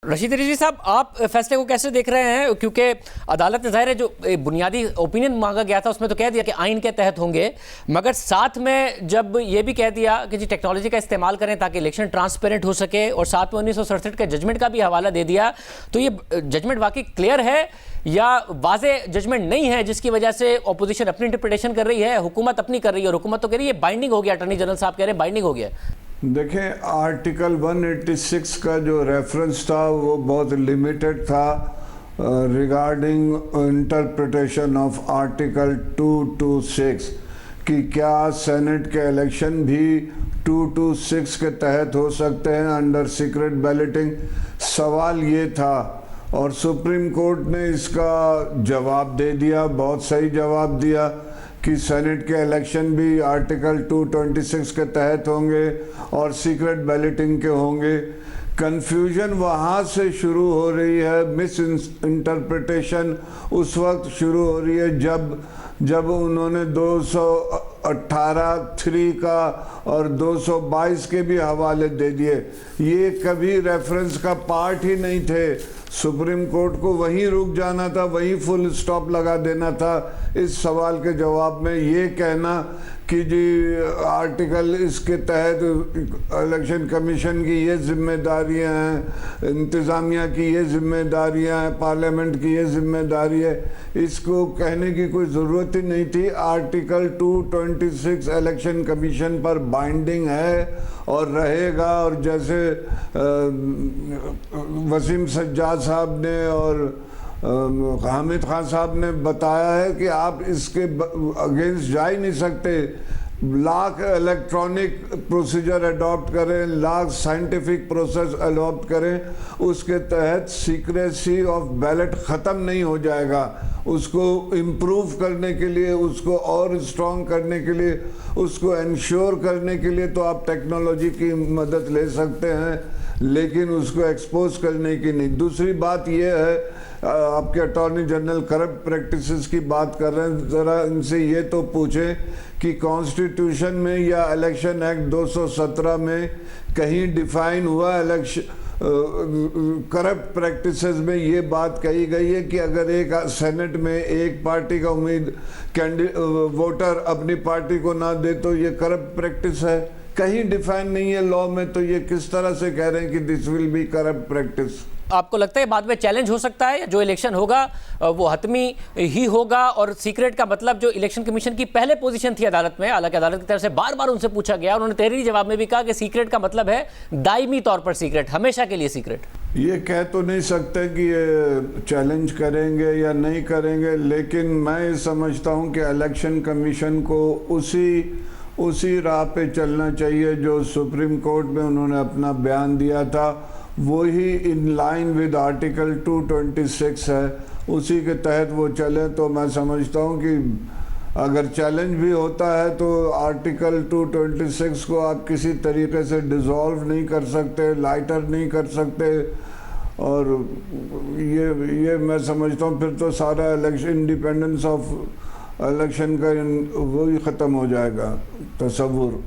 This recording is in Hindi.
रशीद रिजवी साहब, आप फैसले को कैसे देख रहे हैं? क्योंकि अदालत ने जाहिर है जो बुनियादी ओपिनियन मांगा गया था उसमें तो कह दिया कि आइन के तहत होंगे, मगर साथ में जब ये भी कह दिया कि जी टेक्नोलॉजी का इस्तेमाल करें ताकि इलेक्शन ट्रांसपेरेंट हो सके, और साथ में 1967 के जजमेंट का भी हवाला दे दिया, तो ये जजमेंट वाकई क्लियर है या वाज़े जजमेंट नहीं है जिसकी वजह से अपोजिशन अपनी इंटरप्रिटेशन कर रही है, हुकूमत अपनी कर रही है? और हुकूमत तो कह रही है बाइंडिंग हो गया, अटॉर्नी जनरल साहब कह रहे हैं बाइंडिंग हो गया। देखें, आर्टिकल 186 का जो रेफरेंस था वो बहुत लिमिटेड था रिगार्डिंग इंटरप्रिटेशन ऑफ आर्टिकल 226 कि क्या सेनेट के इलेक्शन भी 226 के तहत हो सकते हैं अंडर सीक्रेट बैलेटिंग। सवाल ये था और सुप्रीम कोर्ट ने इसका जवाब दे दिया, बहुत सही जवाब दिया कि सेनेट के इलेक्शन भी आर्टिकल 226 के तहत होंगे और सीक्रेट बैलेटिंग के होंगे। कंफ्यूजन वहाँ से शुरू हो रही है, मिस इंटरप्रिटेशन उस वक्त शुरू हो रही है जब उन्होंने 218(3) का और 222 के भी हवाले दे दिए। ये कभी रेफरेंस का पार्ट ही नहीं थे। सुप्रीम कोर्ट को वहीं रुक जाना था, वहीं फुल स्टॉप लगा देना था इस सवाल के जवाब में। ये कहना कि जी आर्टिकल इसके तहत इलेक्शन कमीशन की ये जिम्मेदारियां हैं, इंतज़ामिया की ये जिम्मेदारियां हैं, पार्लियामेंट की ये जिम्मेदारी है, इसको कहने की कोई ज़रूरत ही नहीं थी। आर्टिकल 226 इलेक्शन कमीशन पर बाइंडिंग है और रहेगा। और जैसे वसीम सज्जाद साहब ने और हामिद खान साहब ने बताया है कि आप इसके अगेंस्ट जा ही नहीं सकते। लाख इलेक्ट्रॉनिक प्रोसीजर अडॉप्ट करें, लाख साइंटिफिक प्रोसेस अडॉप्ट करें, उसके तहत सीक्रेसी ऑफ बैलेट ख़त्म नहीं हो जाएगा। उसको इम्प्रूव करने के लिए, उसको और स्ट्रॉन्ग करने के लिए, उसको इंश्योर करने के लिए तो आप टेक्नोलॉजी की मदद ले सकते हैं, लेकिन उसको एक्सपोज करने की नहीं। दूसरी बात यह है, आपके अटॉर्नी जनरल करप्ट प्रैक्टिसेस की बात कर रहे हैं, ज़रा इनसे ये तो पूछें कि कॉन्स्टिट्यूशन में या इलेक्शन एक्ट 217 में कहीं डिफाइन हुआ करप्ट प्रैक्टिसेस में ये बात कही गई है कि अगर एक सेनेट में एक पार्टी का वोटर अपनी पार्टी को ना दे तो ये करप्ट प्रैक्टिस है? कहीं डिफाइन नहीं है लॉ में, तो ये किस तरह से कह रहे हैं कि this will be corrupt practice? आपको लगता है बाद में चैलेंज हो सकता है? जो इलेक्शन होगा वो हतमी ही होगा, और सीक्रेट का मतलब जो इलेक्शन कमीशन की पहले पोजीशन थी अदालत में, हालांकि अदालत की तरफ से बार बार उनसे पूछा गया, उन्होंने तहरीरी जवाब में भी कहा कि सीक्रेट का मतलब है दायमी तौर पर सीक्रेट, हमेशा के लिए सीक्रेट। ये कह तो नहीं सकते कि ये चैलेंज करेंगे या नहीं करेंगे, लेकिन मैं ये समझता हूँ कि इलेक्शन कमीशन को उसी राह पे चलना चाहिए जो सुप्रीम कोर्ट में उन्होंने अपना बयान दिया था, वही इन लाइन विद आर्टिकल 226 है, उसी के तहत वो चले। तो मैं समझता हूँ कि अगर चैलेंज भी होता है तो आर्टिकल 226 को आप किसी तरीके से डिसॉल्व नहीं कर सकते, लाइटर नहीं कर सकते, और ये मैं समझता हूँ फिर तो सारा इलेक्शन, इंडिपेंडेंस ऑफ इलेक्शन का वही ख़त्म हो जाएगा तसव्वुर।